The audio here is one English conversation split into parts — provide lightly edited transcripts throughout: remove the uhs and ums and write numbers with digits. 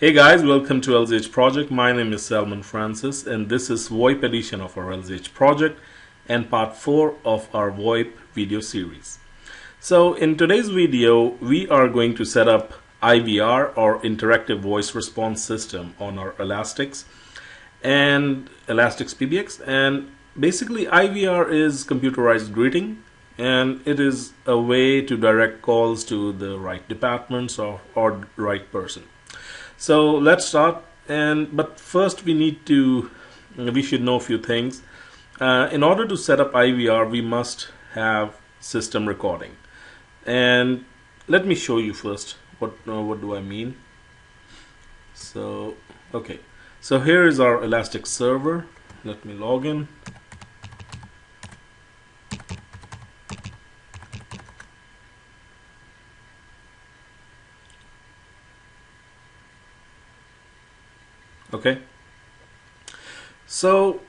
Hey guys, welcome to LZH project. My name is Salman Francis and this is VoIP edition of our LZH project and part 4 of our VoIP video series. So in today's video, we are going to set up IVR or Interactive Voice Response System on our Elastix and Elastix PBX. And basically IVR is computerized greeting, and it is a way to direct calls to the right departments or right person. So let's start, but first we should know a few things. In order to set up IVR, we must have system recording, and let me show you first what do I mean. So okay, so here is our Elastix server. Let me log in. Okay, so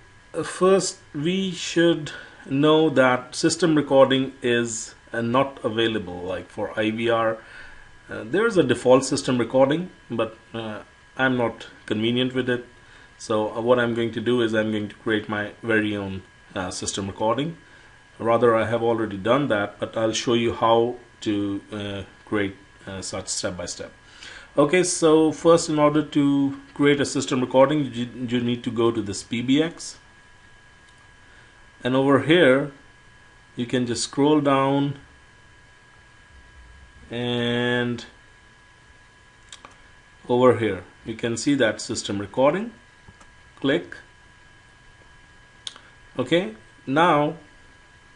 first we should know that system recording is not available. Like for IVR, there is a default system recording, but I'm not convenient with it. So what I'm going to do is I'm going to create my very own system recording. Rather, I have already done that, but I'll show you how to create such step by step. Okay, so first, in order to create a system recording, you need to go to this PBX, and over here you can just scroll down, and over here you can see that system recording. Click. Okay, now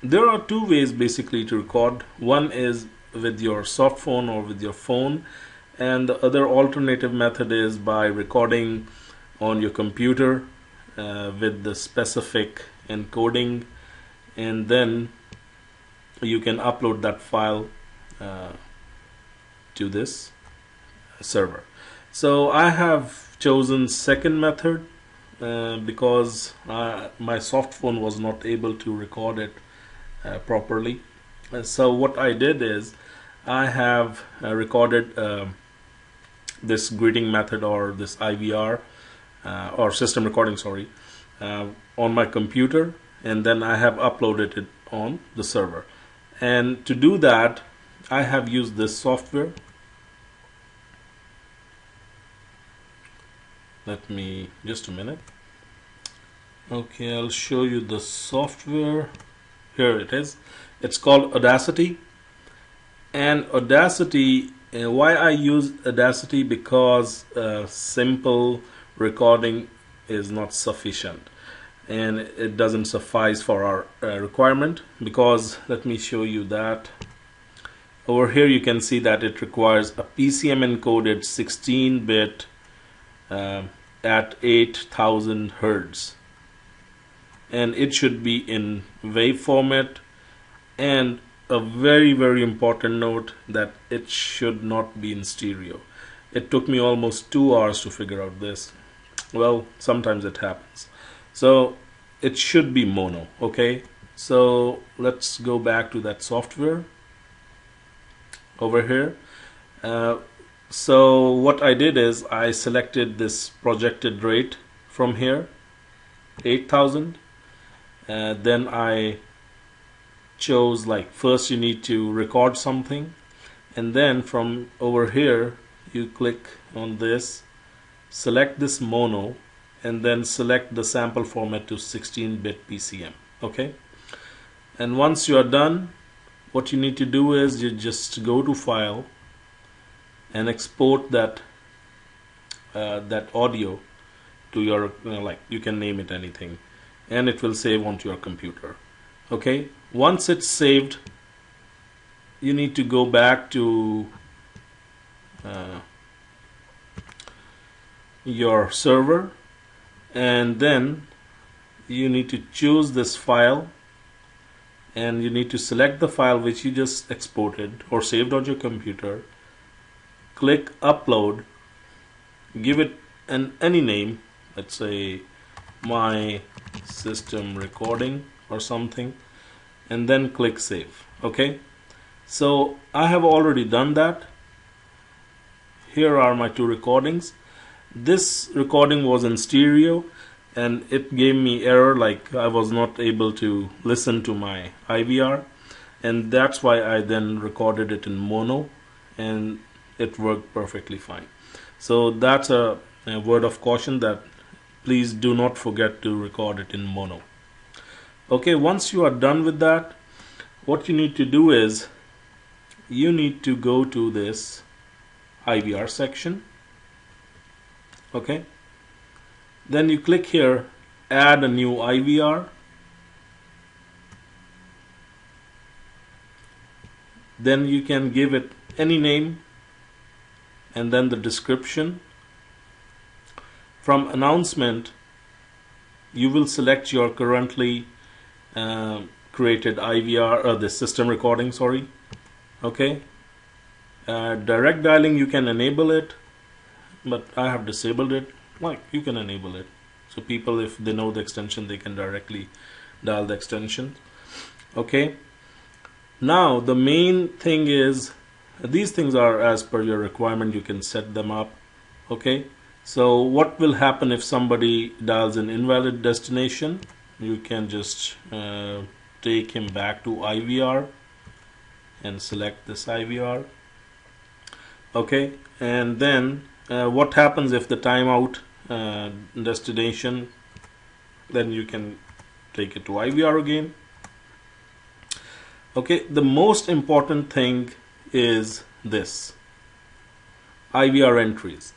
there are two ways basically to record. One is with your soft phone or with your phone, and the other alternative method is by recording on your computer with the specific encoding, and then you can upload that file to this server. So I have chosen second method because my soft phone was not able to record it properly. So what I did is I have recorded this greeting method, or this IVR or system recording, sorry, on my computer, and then I have uploaded it on the server. And to do that, I have used this software. Let me just a minute. Okay, I'll show you the software. Here it is. It's called Audacity. And Audacity, why I use Audacity? Because simple recording is not sufficient, and it doesn't suffice for our requirement. Because let me show you that. Over here you can see that it requires a PCM encoded 16-bit at 8000 Hertz, and it should be in wave format. And a very important note, that it should not be in stereo. It took me almost 2 hours to figure out this. Well, sometimes it happens. So it should be mono. Okay, so let's go back to that software over here. So what I did is I selected this projected rate from here, 8000. Then I chose, like, first you need to record something, and then from over here you click on this, select this mono, and then select the sample format to 16-bit PCM. Okay, and once you are done, what you need to do is you just go to file and export that audio to your, like, you can name it anything, and it will save onto your computer. Okay, once it's saved, you need to go back to your server, and then you need to choose this file, and you need to select the file which you just exported or saved on your computer. Click upload, give it any name, let's say my system recording or something, and then click save. Okay, so I have already done that. Here are my two recordings. this recording was in stereo and it gave me error, like I was not able to listen to my IVR, and that's why I then recorded it in mono and it worked perfectly fine. So that's a word of caution, that please do not forget to record it in mono. Okay, once you are done with that, what you need to do is you need to go to this IVR section. Okay, then you click here, add a new IVR. Then you can give it any name and then the description. From announcement, you will select your currently created IVR or the system recording, sorry. Okay, direct dialing, you can enable it, but I have disabled it. Like, you can enable it, so people, if they know the extension, they can directly dial the extension. Okay, now the main thing is, these things are as per your requirement, you can set them up. Okay, so what will happen if somebody dials an invalid destination? You can just take him back to IVR and select this IVR. Okay, and then what happens if the timeout destination, then you can take it to IVR again. Okay, the most important thing is this IVR entries.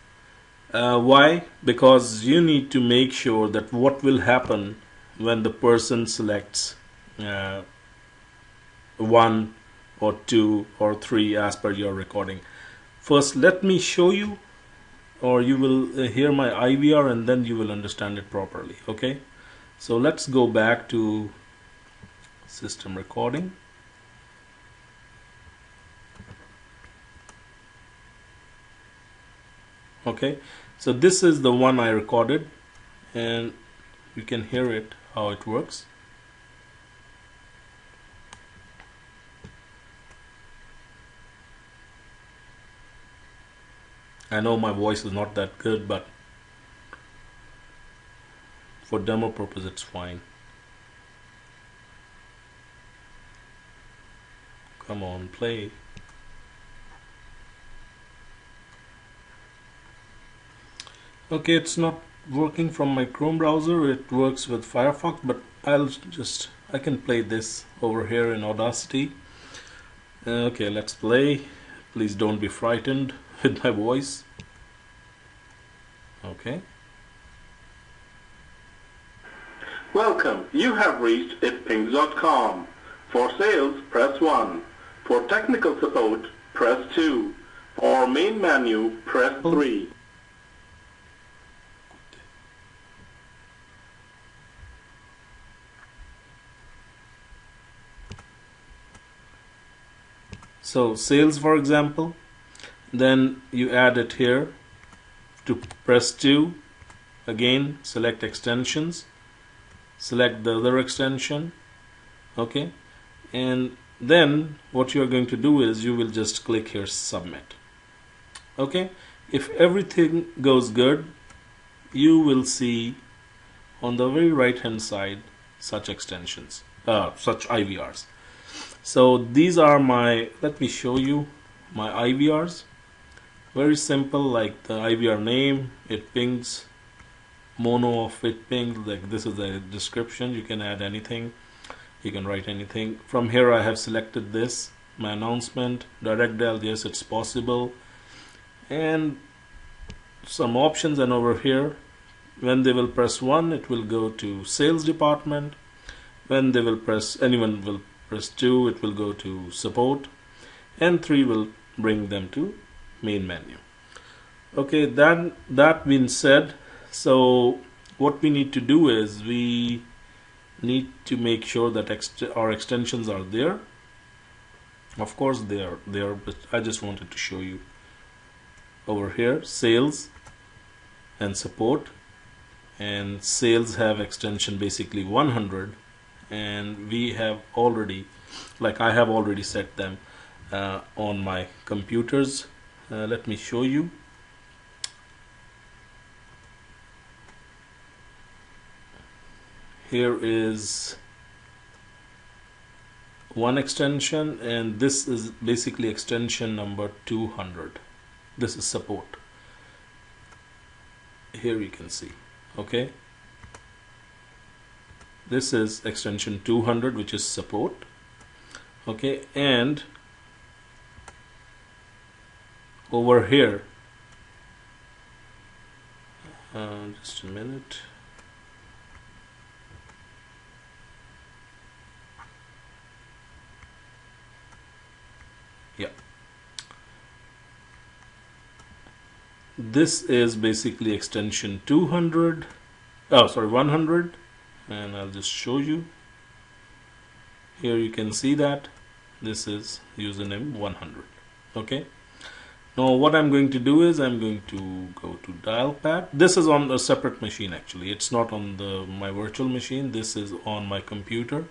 Why? Because you need to make sure that what will happen when the person selects 1 or 2 or 3 as per your recording. First, let me show you, or you will hear my IVR and then you will understand it properly. Okay, so let's go back to system recording. Okay, so this is the one I recorded and you can hear it, how it works. I know my voice is not that good, but for demo purpose it's fine. Come on, play. Okay, it's not working from my Chrome browser, it works with Firefox, but I can play this over here in Audacity. Okay, let's play. Please don't be frightened with my voice. Okay. Welcome, you have reached itpings.com. For sales, press 1. For technical support, press 2. For main menu, press 3. So sales, for example, then you add it here. To press 2, again select extensions, select the other extension. Okay, and then what you are going to do is you will just click here, submit. Okay, if everything goes good, you will see on the very right hand side such extensions, such IVRs. So these are my, let me show you my IVRs. Very simple, like the IVR name, it pings, mono of it pings, like this is the description. You can add anything, you can write anything. From here I have selected this, my announcement, direct dial, yes it's possible, and some options. And over here, when they will press 1, it will go to sales department. When they will press, anyone will press 2, it will go to support, and 3 will bring them to main menu. Okay, that being said, so what we need to do is we need to make sure that our extensions are there. Of course they are there, but I just wanted to show you over here, sales and support, and sales have extension basically 100, and we have already, like I have already set them on my computers. Let me show you. Here is one extension, and this is basically extension number 200. This is support. Here you can see, okay, this is extension 200, which is support, okay. And over here, just a minute, yeah, this is basically extension 200, oh sorry, 100, and I'll just show you. Here you can see that this is username 100, okay. Now what I'm going to do is I'm going to go to dial pad. This is on a separate machine actually. It's not on my virtual machine. This is on my computer.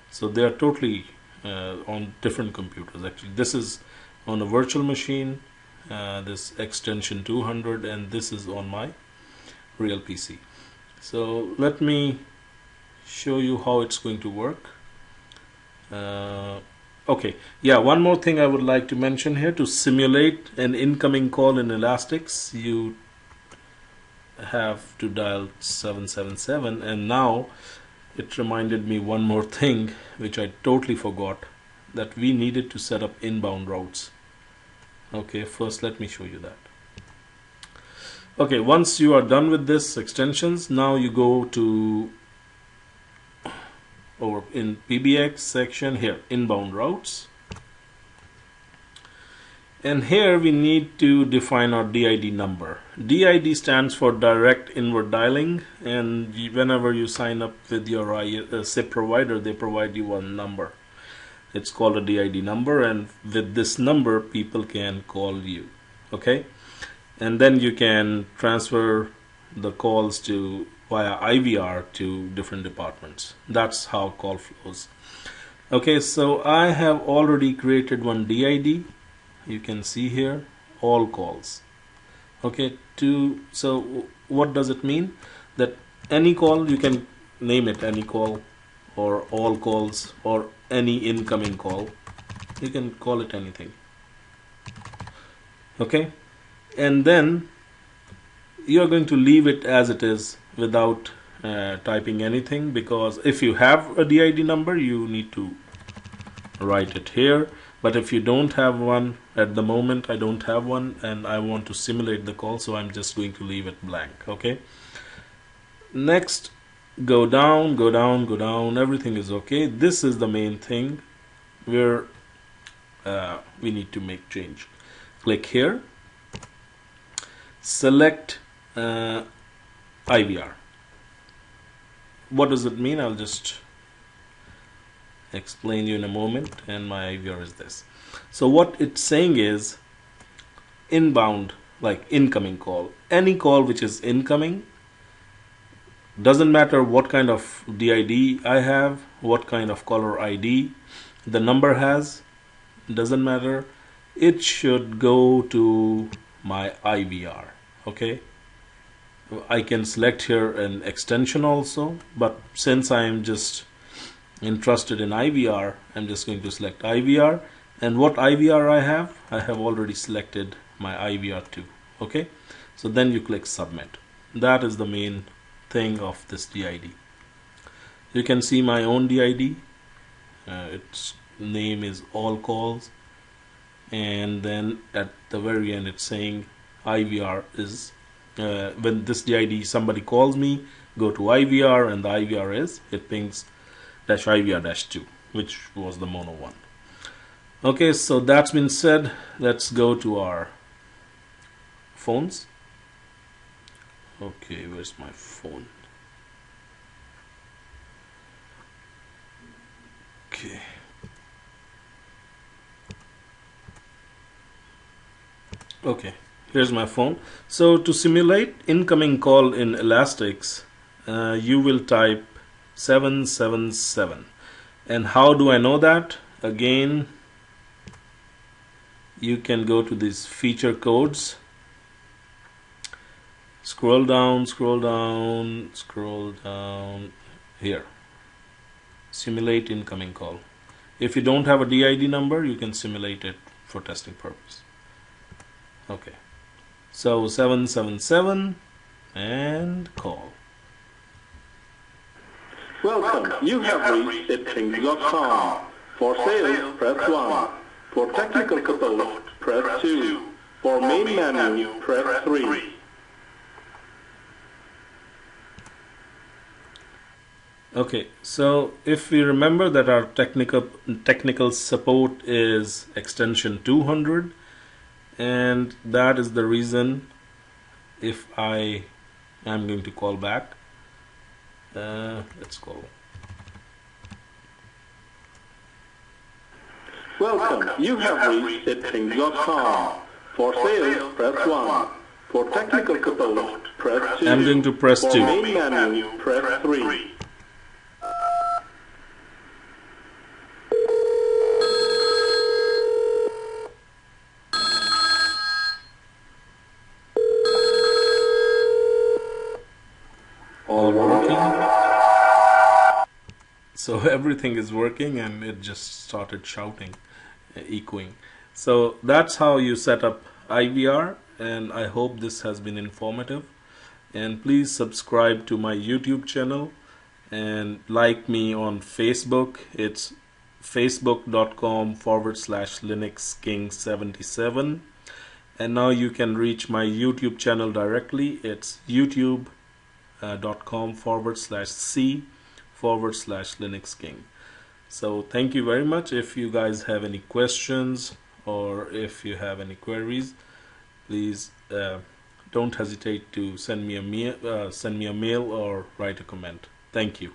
So they are totally on different computers actually. This is on a virtual machine, this extension 200, and this is on my real PC. So let me show you how it's going to work. Okay, yeah, one more thing I would like to mention here. To simulate an incoming call in Elastix, you have to dial 777, and now it reminded me one more thing which I totally forgot, that we needed to set up inbound routes. Okay, first let me show you that. Okay, once you are done with this extensions, now you go to over in PBX section here, inbound routes, and here we need to define our DID number. DID stands for direct inward dialing, and whenever you sign up with your SIP provider, they provide you one number. It's called a DID number, and with this number people can call you, okay. And then you can transfer the calls to via IVR to different departments. That's how call flows. Okay, so I have already created one DID. You can see here all calls. Okay, so what does it mean? That any call, you can name it any call or all calls or any incoming call. You can call it anything. Okay, and then you are going to leave it as it is without typing anything, because if you have a DID number you need to write it here, but if you don't have one at the moment, I don't have one and I want to simulate the call, so I'm just going to leave it blank. Okay, next, go down, go down, go down, everything is okay. This is the main thing where we need to make change. Click here, select IVR. What does it mean? I'll just explain you in a moment, and my IVR is this. So what it's saying is inbound, like incoming call. Any call which is incoming, doesn't matter what kind of DID I have, what kind of caller ID the number has, doesn't matter. It should go to my IVR. Okay, I can select here an extension also, but since I am just interested in IVR, I'm just going to select IVR. And what IVR I have already selected my IVR2. Okay, so then you click submit. That is the main thing of this DID. You can see my own DID. Its name is all calls, and then at the very end it's saying IVR is when this DID somebody calls me, go to IVR, and the IVR is, it pings -IVR-2, which was the mono one. Okay, so that's been said. Let's go to our phones. Okay, where's my phone? Okay. Okay, here's my phone. So to simulate incoming call in Elastix, you will type 777. And how do I know that? Again, you can go to these feature codes, scroll down, scroll down, scroll down, here, simulate incoming call. If you don't have a DID number, you can simulate it for testing purpose. Okay, so 777 and call. Welcome. You have reached itpings.com. For sales, press 1. For technical support, press 2. For main menu, press 3. Okay, so if we remember that our technical support is extension 200, and that is the reason if I am going to call back, let's call. Welcome. You have reached itpings.com. For sales, press 1. For technical support, press 2. I'm going to press 2. For main menu, press 3. All working. So everything is working, and it just started shouting, echoing. So that's how you set up IVR, and I hope this has been informative. And please subscribe to my YouTube channel and like me on Facebook. It's facebook.com/LinuxKing77. And now you can reach my YouTube channel directly. It's youtube.com/C/LinuxKing. So thank you very much. If you guys have any questions or if you have any queries, please don't hesitate to send me a mail or write a comment. Thank you.